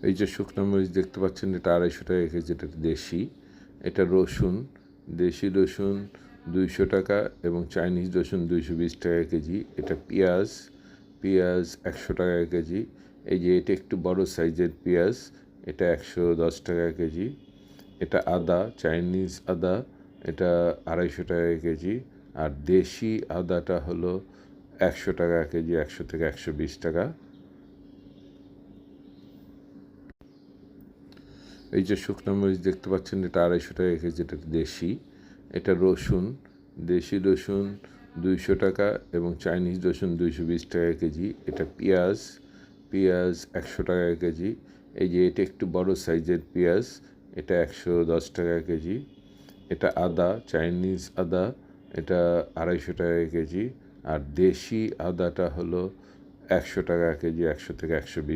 এই যে শুকনো মরিচ দেখতে পাচ্ছেন, এটা 250 টাকা কেজি, এটা দেশি। এটা রসুন, দেশি রসুন 200 টাকা এবং চাইনিজ রসুন 220 টাকা কেজি। এটা পেঁয়াজ 100 টাকা কেজি। এই যে এটা একটু বড় সাইজের পেঁয়াজ, এটা 110 টাকা কেজি। এটা আদা, চাইনিজ আদা, এটা 250 টাকা কেজি। আর দেশি আদাটা হলো 100 টাকা কেজি, 100 থেকে 120 টাকা। এই যে শুকনো মরিচ দেখতে পাচ্ছেন, এটা 250 টাকা কেজি, এটা দেশি। এটা রসুন, দেশি রসুন 200 টাকা এবং চাইনিজ রসুন 220 টাকা কেজি। এটা পেঁয়াজ 100 টাকা কেজি। এই যে এটা একটু বড় সাইজের পেঁয়াজ, এটা 110 টাকা কেজি। এটা আদা, চাইনিজ আদা, এটা 250 টাকা কেজি। আর দেশি আদাটা হলো 100 টাকা কেজি, 100 থেকে 120।